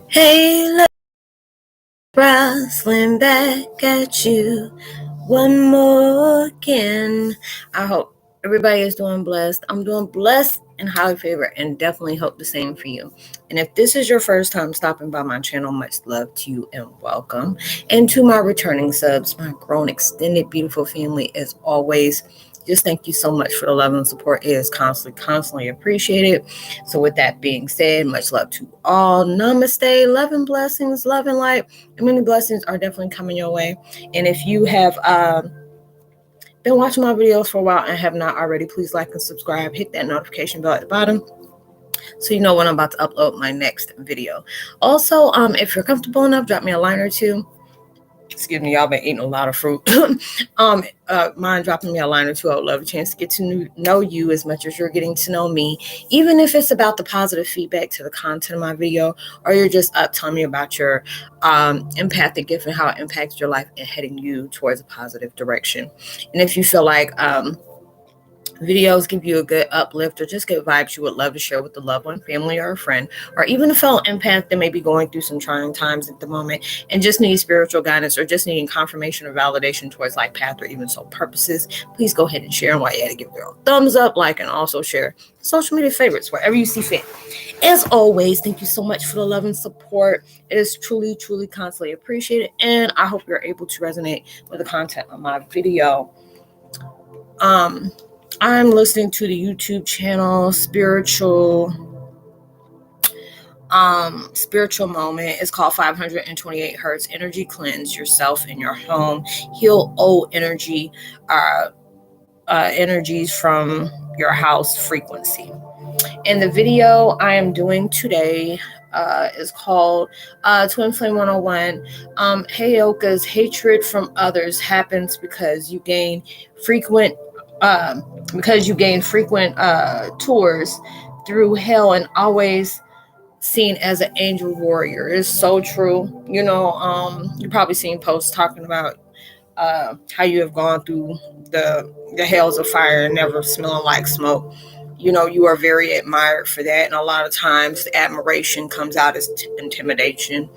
Hey, Roslynn, back at you one more again. I hope everybody is doing blessed. I'm doing blessed and highly favored, and definitely hope the same for you. And if this is your first time stopping by my channel, much love to you and welcome. And to my returning subs, my grown, extended, beautiful family, as always, just thank you so much for the love and support. It is constantly appreciated. So with that being said, much love to all. Namaste, love and blessings, love and light. And many blessings are definitely coming your way. And if you have been watching my videos for a while and have not already, please like and subscribe. Hit that notification bell at the bottom so you know when I'm about to upload my next video. Also, if you're comfortable enough, drop me a line or two. Excuse me, y'all been eating a lot of fruit. Mind dropping me a line or two. I would love a chance to get to know you as much as you're getting to know me, even if it's about the positive feedback to the content of my video, or you're just telling me about your empathic gift and how it impacts your life and heading you towards a positive direction. And if you feel like videos give you a good uplift or just good vibes you would love to share with a loved one, family, or a friend, or even a fellow empath that may be going through some trying times at the moment and just need spiritual guidance or just needing confirmation or validation towards life path or even soul purposes, please go ahead and share. And while you're at it, give it a thumbs up, like, and also share social media favorites wherever you see fit. As always, thank you so much for the love and support. It is truly constantly appreciated, and I hope you're able to resonate with the content of my video. I'm listening to the YouTube channel Spiritual Moment. It's called 528 Hertz Energy Cleanse Yourself in Your Home. Heal old energy, energies from your house frequency. And the video I am doing today is called Twin Flame 101. Heyokas, hatred from others happens because you gain frequent tours through hell and always seen as an angel warrior. It's so true. You know, you've probably seen posts talking about how you have gone through the hells of fire and never smelling like smoke. You know, you are very admired for that. And a lot of times admiration comes out as intimidation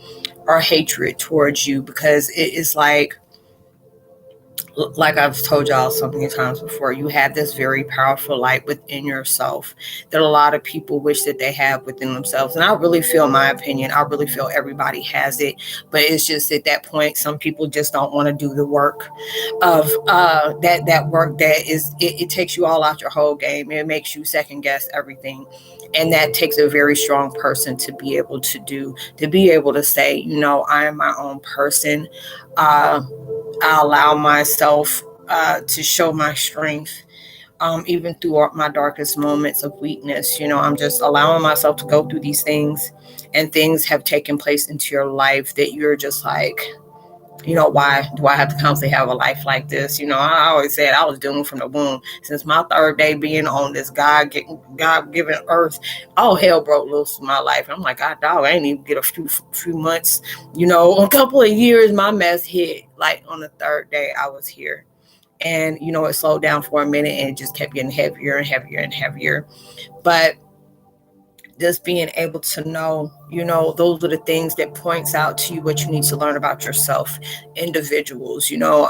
or hatred towards you, because it is like I've told y'all so many times before, you have this very powerful light within yourself that a lot of people wish that they have within themselves. And I really feel, my opinion, I really feel everybody has it. But it's just at that point, some people just don't want to do the work of that work that is, it takes you all out your whole game. It makes you second guess everything. And that takes a very strong person to be able to do, to be able to say, you know, I am my own person. I allow myself to show my strength, even through my darkest moments of weakness. You know, I'm just allowing myself to go through these things, and things have taken place into your life that you're just like, you know, why do I have to constantly have a life like this? You know, I always said I was doomed from the womb. Since my third day being on this God-given earth, all hell broke loose in my life. I'm like, God, dog, I ain't even get a few months, you know, a couple of years. My mess hit like on the third day I was here. And, you know, it slowed down for a minute and it just kept getting heavier and heavier and heavier. But just being able to know, you know, those are the things that points out to you what you need to learn about yourself, individuals. You know,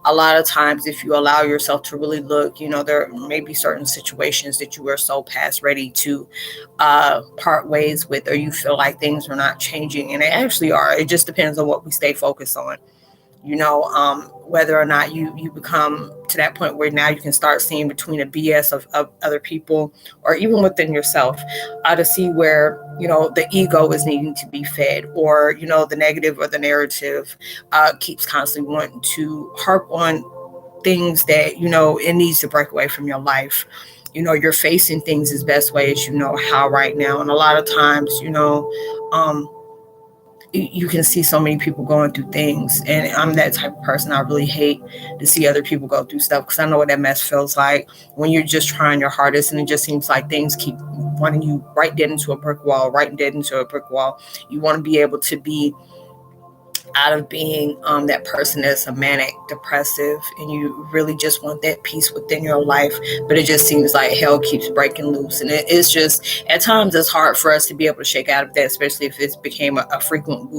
a lot of times if you allow yourself to really look, you know, there may be certain situations that you are so past ready to part ways with, or you feel like things are not changing, and they actually are. It just depends on what we stay focused on. You know, whether or not you become to that point where now you can start seeing between the BS of other people, or even within yourself, to see where, you know, the ego is needing to be fed, or, you know, the negative or the narrative keeps constantly wanting to harp on things that, you know, it needs to break away from your life. You know, you're facing things as best way as you know how right now. And a lot of times, you know, you can see so many people going through things, and I'm that type of person. I really hate to see other people go through stuff, because I know what that mess feels like when you're just trying your hardest and it just seems like things keep running you right dead into a brick wall. You want to be able to be out of being that person that's a manic depressive, and you really just want that peace within your life, but it just seems like hell keeps breaking loose. And it's just, at times it's hard for us to be able to shake out of that, especially if it's became a frequent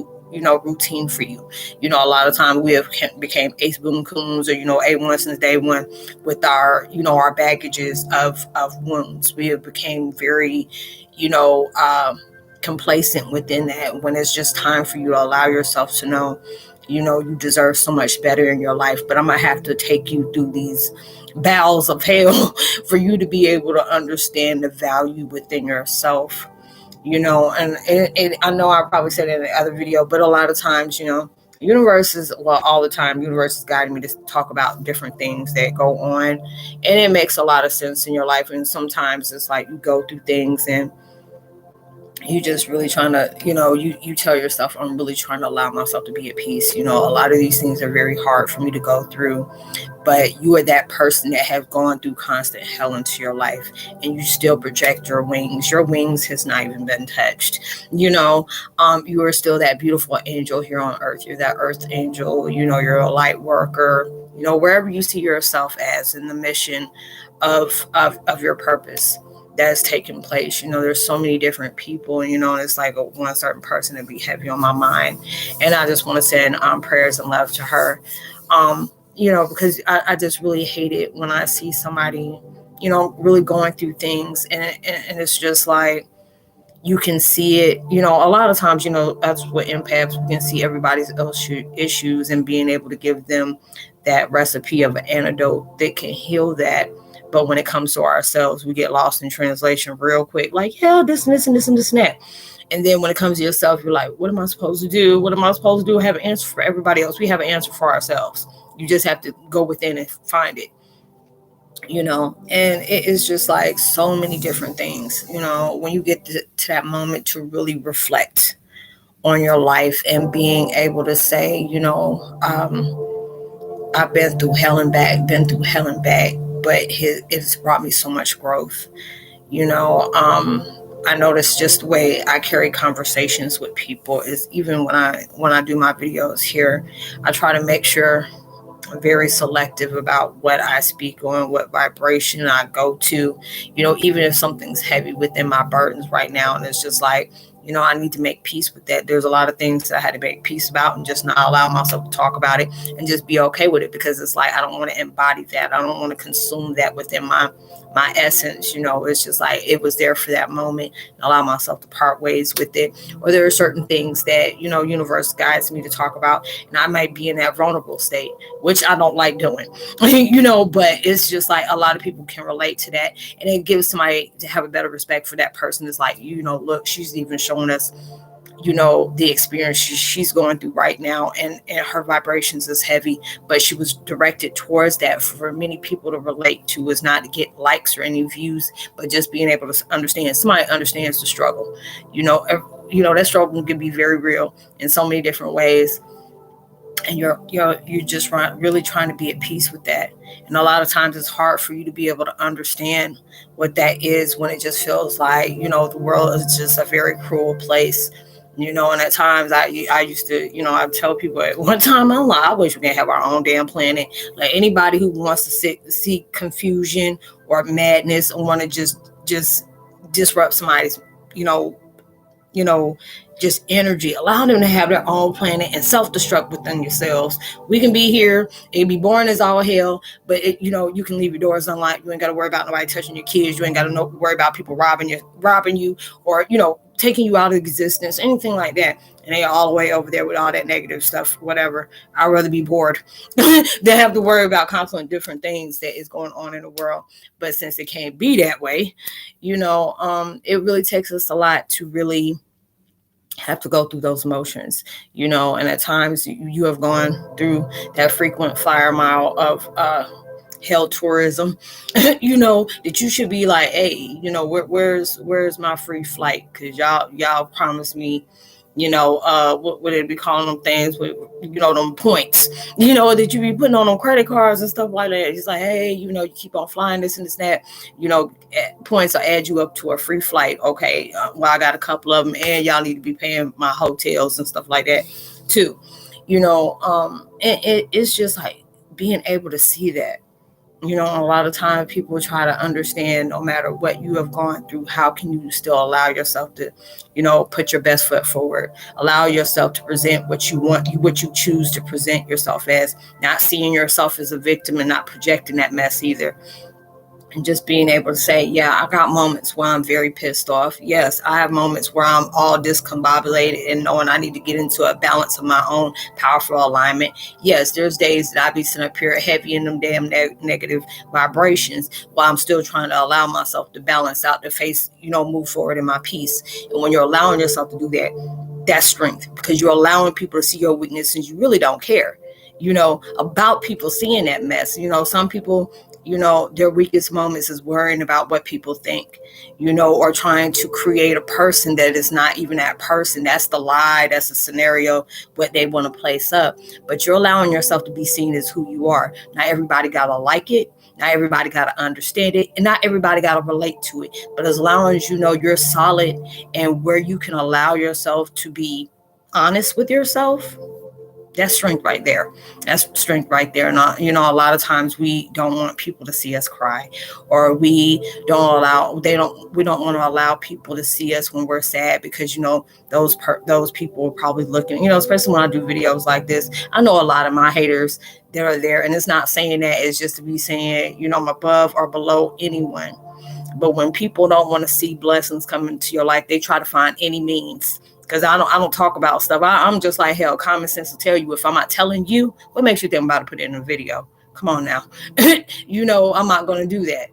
routine for you. A lot of times we have became ace boom coons, or A1 since day one, with our our baggages of wounds. We have became very complacent within that, when it's just time for you to allow yourself to know you deserve so much better in your life. But I'm gonna have to take you through these bowels of hell for you to be able to understand the value within yourself. And I know I probably said it in the other video, but a lot of times, universe is, well, all the time, universe is guiding me to talk about different things that go on, and it makes a lot of sense in your life. And sometimes it's like you go through things and you just really trying to, you tell yourself, I'm really trying to allow myself to be at peace. A lot of these things are very hard for me to go through, but you are that person that have gone through constant hell into your life, and you still project your wings. Your wings has not even been touched. You are still that beautiful angel here on earth. You're that earth angel. You're a light worker. Wherever you see yourself as in the mission of your purpose that's taking place. There's so many different people, and it's like one certain person that be heavy on my mind, and I just want to send prayers and love to her. Because I just really hate it when I see somebody, really going through things, and it's just like, you can see it, a lot of times, that's what empaths, we can see everybody's issues, and being able to give them that recipe of an antidote that can heal that. But when it comes to ourselves, we get lost in translation real quick. Like, yeah, this and this and this and this and that. And then when it comes to yourself, you're like, what am I supposed to do? What am I supposed to do? I have an answer for everybody else. We have an answer for ourselves. You just have to go within and find it. And it is just like so many different things, when you get to that moment to really reflect on your life, and being able to say, I've been through hell and back, but it's brought me so much growth. I notice just the way I carry conversations with people is, even when I do my videos here, I try to make sure I'm very selective about what I speak on, what vibration I go to, even if something's heavy within my burdens right now. And it's just like, I need to make peace with that. There's a lot of things that I had to make peace about, and just not allow myself to talk about it, and just be okay with it, because it's like, I don't want to embody that. I don't want to consume that within my essence. It's just like, it was there for that moment, and allow myself to part ways with it. Or there are certain things that, universe guides me to talk about, and I might be in that vulnerable state, which I don't like doing, but it's just like, a lot of people can relate to that, and it gives somebody to have a better respect for that person. It's like, look, she's even showing us, the experience she's going through right now, and her vibrations is heavy, but she was directed towards that. For many people to relate to is not to get likes or any views, but just being able to understand. Somebody understands the struggle. That struggle can be very real in so many different ways, and you're just really trying to be at peace with that. And a lot of times it's hard for you to be able to understand what that is, when it just feels like, the world is just a very cruel place. And at times I used to, I tell people at one time, I'm like, I wish we could have our own damn planet. Like, anybody who wants to see confusion or madness, or want to just disrupt somebody's, you know, just energy, allow them to have their own planet and self-destruct within yourselves. We can be here, it'd be boring as all hell, but you can leave your doors unlocked. You ain't got to worry about nobody touching your kids. You ain't got to worry about people robbing you, or taking you out of existence, anything like that. And they all the way over there with all that negative stuff, whatever. I'd rather be bored than have to worry about constantly different things that is going on in the world. But since it can't be that way, it really takes us a lot to really have to go through those motions, and at times you have gone through that frequent flyer mile of hell tourism, that you should be like, hey, where's my free flight? Because y'all promised me, what would it be calling them things with, them points, that you be putting on credit cards and stuff like that. It's like, hey, you keep on flying this and this and that, points will add you up to a free flight. Okay, well, I got a couple of them, and y'all need to be paying my hotels and stuff like that too. It's just like being able to see that. A lot of times people try to understand, no matter what you have gone through, how can you still allow yourself to, put your best foot forward, allow yourself to present what you want, what you choose to present yourself as, not seeing yourself as a victim and not projecting that mess either. And just being able to say, yeah, I got moments where I'm very pissed off. Yes, I have moments where I'm all discombobulated and knowing I need to get into a balance of my own powerful alignment. Yes, there's days that I be sitting up here heavy in them damn negative vibrations while I'm still trying to allow myself to balance out, to face, move forward in my peace. And when you're allowing yourself to do that, that's strength, because you're allowing people to see your weakness and you really don't care, about people seeing that mess. Some people, their weakest moments is worrying about what people think, or trying to create a person that is not even that person. That's the lie. That's the scenario, what they want to place up. But you're allowing yourself to be seen as who you are. Not everybody got to like it. Not everybody got to understand it. And not everybody got to relate to it. But as long as you're solid and where you can allow yourself to be honest with yourself, that's strength right there. That's strength right there. And, a lot of times we don't want people to see us cry, or we don't want to allow people to see us when we're sad, because, those people are probably looking, especially when I do videos like this. I know a lot of my haters that are there, and it's not saying that, it's just to be saying, I'm above or below anyone. But when people don't want to see blessings come into your life, they try to find any means. Because I don't talk about stuff. I'm just like, hell, common sense will tell you, if I'm not telling you, what makes you think I'm about to put it in a video? Come on now. I'm not going to do that.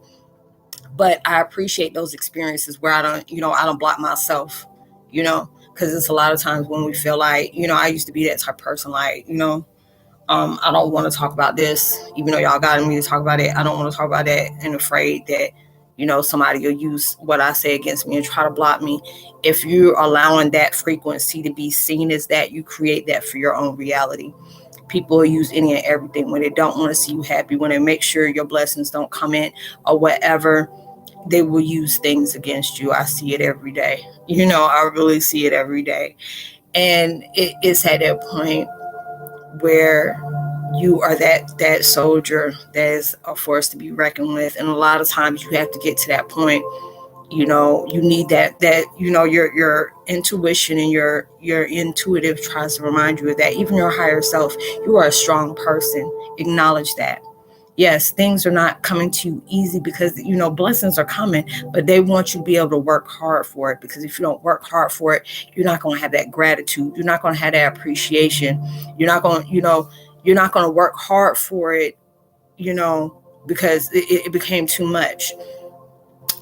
But I appreciate those experiences where I don't block myself, because it's a lot of times when we feel like, I used to be that type of person, like, I don't want to talk about this, even though y'all got me to talk about it. I don't want to talk about that, and afraid that, somebody will use what I say against me and try to block me. If you're allowing that frequency to be seen as that, you create that for your own reality. People will use any and everything when they don't want to see you happy, when they make sure your blessings don't come in or whatever. They will use things against you. I see it every day. I really see it every day. And it's at that point where you are that soldier that is a force to be reckoned with. And a lot of times you have to get to that point. You need that your intuition and your intuitive tries to remind you of that. Even your higher self, you are a strong person. Acknowledge that. Yes, things are not coming to you easy, because blessings are coming, but they want you to be able to work hard for it. Because if you don't work hard for it, you're not going to have that gratitude. You're not going to have that appreciation. You're not going to work hard for it, because it became too much.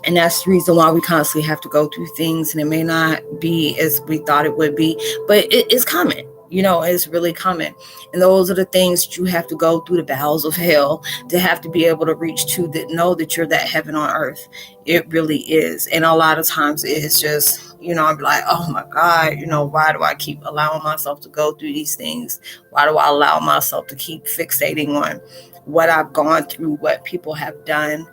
And that's the reason why we constantly have to go through things, and it may not be as we thought it would be, but it's coming. It's really coming. And those are the things that you have to go through the bowels of hell to have to be able to reach to, that know that you're that heaven on earth. It really is. And a lot of times it's just, I'm like, oh my God, why do I keep allowing myself to go through these things? Why do I allow myself to keep fixating on what I've gone through, what people have done?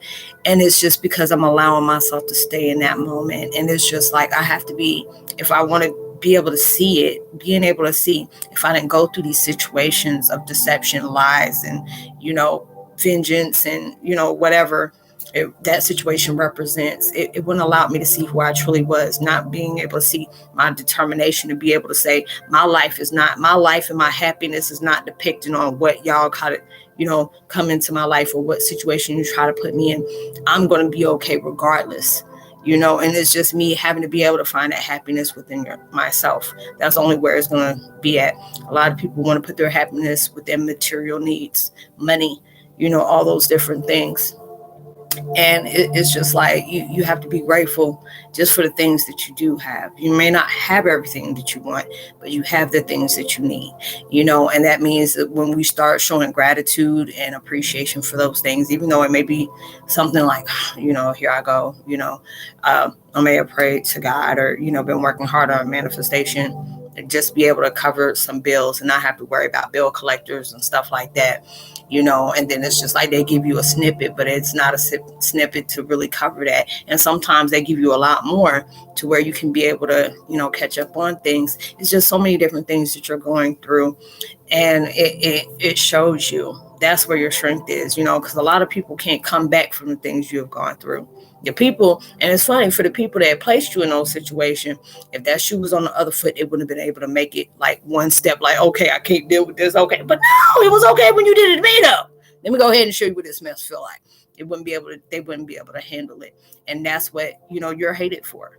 And it's just because I'm allowing myself to stay in that moment. And it's just like, I have to be, if I want to be able to see it, being able to see, if I didn't go through these situations of deception, lies, and, vengeance, and, whatever that situation represents, it wouldn't allow me to see who I truly was. Not being able to see my determination to be able to say, my life and my happiness is not depicted on what y'all kind of, come into my life, or what situation you try to put me in. I'm going to be okay regardless. And it's just me having to be able to find that happiness within myself. That's only where it's going to be at. A lot of people want to put their happiness within material needs, money, all those different things. And it's just like, you have to be grateful just for the things that you do have. You may not have everything that you want, but you have the things that you need, and that means that when we start showing gratitude and appreciation for those things, even though it may be something like, here I go, I may have prayed to God, or, been working hard on manifestation, just be able to cover some bills and not have to worry about bill collectors and stuff like that, you know. And then it's just like they give you a snippet, but it's not a snippet to really cover that. And sometimes they give you a lot more to where you can be able to, you know, catch up on things. It's just so many different things that you're going through, and it shows you. That's where your strength is, you know, because a lot of people can't come back from the things you have gone through. The people, and it's funny, for the people that placed you in those situations, if that shoe was on the other foot, it wouldn't have been able to make it like one step, like, okay, I can't deal with this. Okay. But no, it was okay when you did it to me though. Let me go ahead and show you what this mess feel like. They wouldn't be able to handle it. And that's what, you know, you're hated for.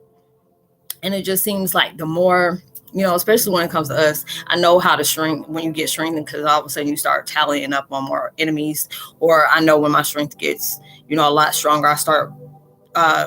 And it just seems like the more, you know, especially when it comes to us, I know how to shrink when you get strengthened, because all of a sudden you start tallying up on more enemies. Or I know when my strength gets, you know, a lot stronger, I start,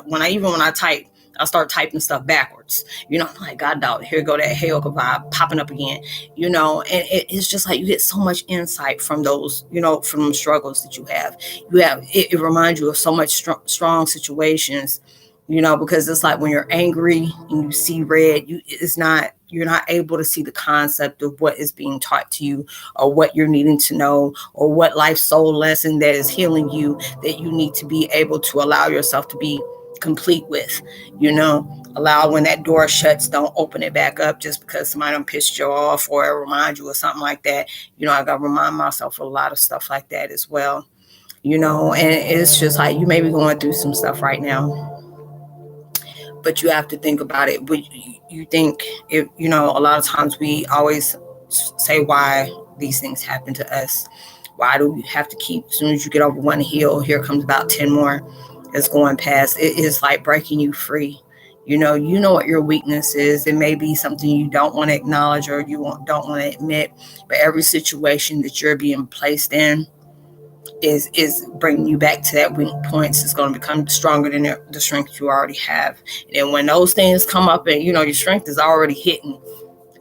when I type, I start typing stuff backwards. You know, I'm like, God dog, here go that Heyoka vibe popping up again, you know. And it's just like you get so much insight from those, you know, from the struggles that you have. It reminds you of so much strong situations, you know, because it's like when you're angry and you see red, you're not able to see the concept of what is being taught to you, or what you're needing to know, or what life soul lesson that is healing you, that you need to be able to allow yourself to be complete with, you know. Allow when that door shuts, don't open it back up just because somebody done pissed you off or it reminds you of something like that. You know, I got to remind myself of a lot of stuff like that as well, you know. And it's just like you may be going through some stuff right now, but you have to think about it. But you think, if you know, a lot of times we always say why these things happen to us. Why do we have to keep, as soon as you get over one hill, here comes about 10 more that's going past. It is like breaking you free. You know what your weakness is. It may be something you don't want to acknowledge or don't want to admit, but every situation that you're being placed in is bringing you back to that weak points. It's going to become stronger than the strength you already have. And then when those things come up, and you know your strength is already hitting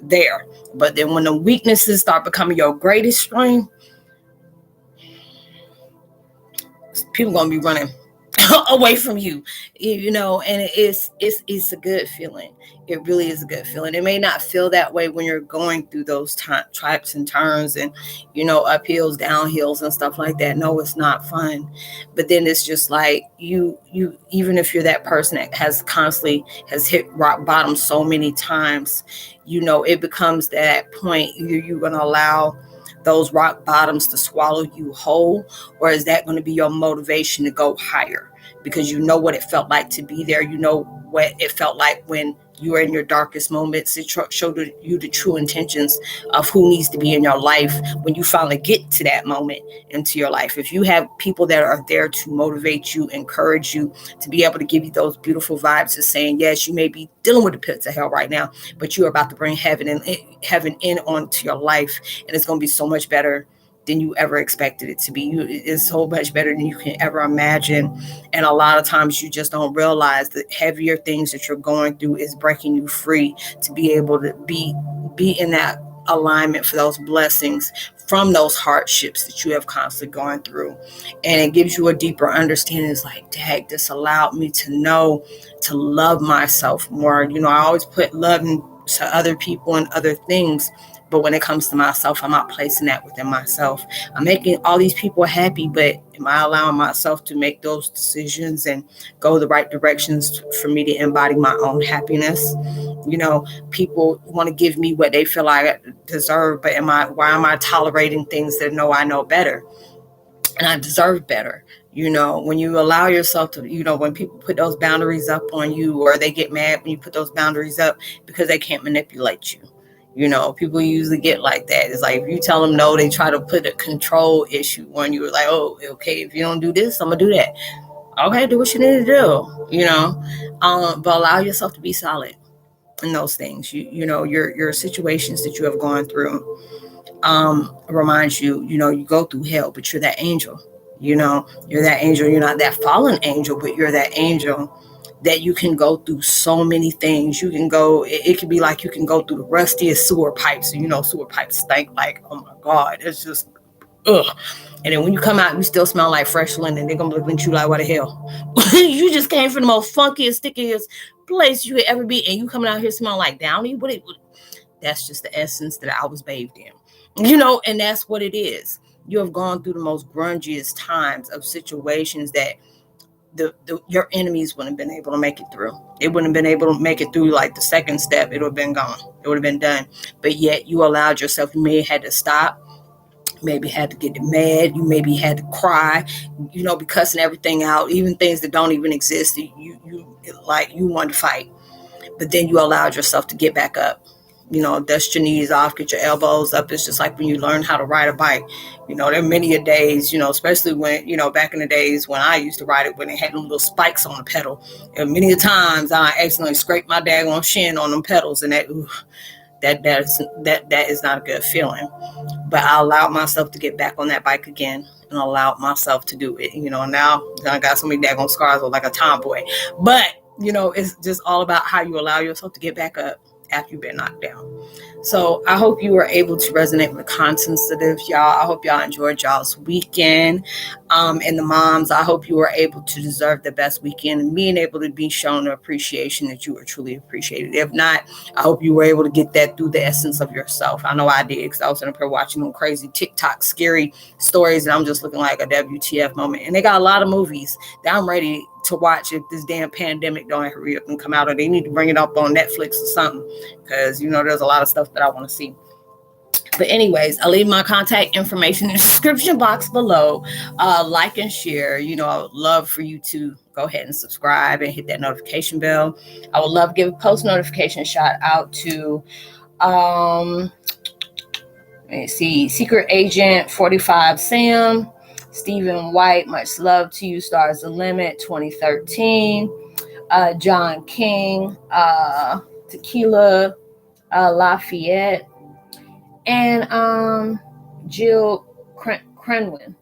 there, but then when the weaknesses start becoming your greatest strength, people going to be running away from you, you know. And it's a good feeling. It really is a good feeling. It may not feel that way when you're going through those twists and turns and, you know, uphills, downhills and stuff like that. No, it's not fun. But then it's just like you even if you're that person that has hit rock bottom so many times, you know, it becomes that point. Either you're going to allow those rock bottoms to swallow you whole, or is that going to be your motivation to go higher? Because you know what it felt like to be there. You know what it felt like when you were in your darkest moments. It showed you the true intentions of who needs to be in your life when you finally get to that moment into your life. If you have people that are there to motivate you, encourage you, to be able to give you those beautiful vibes of saying, yes, you may be dealing with the pits of hell right now, but you're about to bring heaven in onto your life, and it's going to be so much better than you ever expected it to be. It's so much better than you can ever imagine. And a lot of times you just don't realize the heavier things that you're going through is breaking you free to be able to be in that alignment for those blessings from those hardships that you have constantly gone through. And it gives you a deeper understanding. It's like, dang, this allowed me to know to love myself more. You know, I always put love to other people and other things, but when it comes to myself, I'm not placing that within myself. I'm making all these people happy, but am I allowing myself to make those decisions and go the right directions for me to embody my own happiness? You know, people want to give me what they feel like I deserve, but why am I tolerating things that I know better and I deserve better? You know, when you allow yourself to, you know, when people put those boundaries up on you, or they get mad when you put those boundaries up because they can't manipulate you. You know, people usually get like that. It's like if you tell them no, they try to put a control issue on you. Like, oh, okay, if you don't do this, I'm gonna do that. Okay, do what you need to do. You know, but allow yourself to be solid in those things. You know, your situations that you have gone through reminds you. You know, you go through hell, but you're that angel. You know, you're that angel. You're not that fallen angel, but you're that angel that you can go through so many things. You can go, it could be like you can go through the rustiest sewer pipes. You know, sewer pipes stink like, oh my God, it's just, ugh. And then when you come out, you still smell like fresh linen. They're going to look at you like, what the hell? You just came from the most funkiest, stickiest place you could ever be. And you coming out here smelling like Downy? That's just the essence that I was bathed in, and that's what it is. You have gone through the most grungiest times of situations that your enemies wouldn't have been able to make it through. They wouldn't have been able to make it through like the second step. It would have been gone. It would have been done. But yet you allowed yourself, you may have had to stop, maybe had to get mad, you maybe had to cry, be cussing everything out, even things that don't even exist. You wanted to fight, but then you allowed yourself to get back up. Dust your knees off, get your elbows up. It's just like when you learn how to ride a bike. There are many a days, especially when, back in the days when I used to ride it, when it had little spikes on the pedal. And many a times I accidentally scraped my daggone shin on them pedals, and that is not a good feeling. But I allowed myself to get back on that bike again, and allowed myself to do it. Now I got so many daggone scars, like a tomboy. But it's just all about how you allow yourself to get back up after you've been knocked down. So I hope you were able to resonate with the contents of this, y'all. I hope y'all enjoyed y'all's weekend. And the moms, I hope you were able to deserve the best weekend and being able to be shown the appreciation that you were truly appreciated. If not, I hope you were able to get that through the essence of yourself. I know I did, because I was in there watching them crazy TikTok scary stories, and I'm just looking like a WTF moment. And they got a lot of movies that I'm ready to watch if this damn pandemic don't hurry up and come out, or they need to bring it up on Netflix or something, because there's a lot of stuff that I want to see. But anyways, I'll leave my contact information in the description box below. Like and share. I would love for you to go ahead and subscribe and hit that notification bell. I would love to give a post notification shout out to Secret Agent 45 Sam, Stephen White, much love to you, Stars the Limit 2013, John King, Tequila Lafayette, and Jill Crenwin.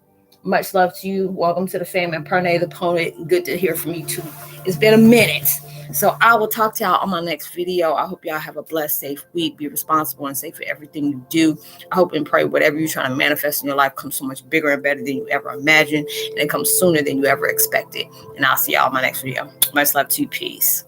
Much love to you. Welcome to the fam, and Pernay the Poet. Good to hear from you too. It's been a minute. So I will talk to y'all on my next video. I hope y'all have a blessed, safe week. Be responsible and safe for everything you do. I hope and pray whatever you're trying to manifest in your life comes so much bigger and better than you ever imagined, and it comes sooner than you ever expected. And I'll see y'all on my next video. Much love to you. Peace.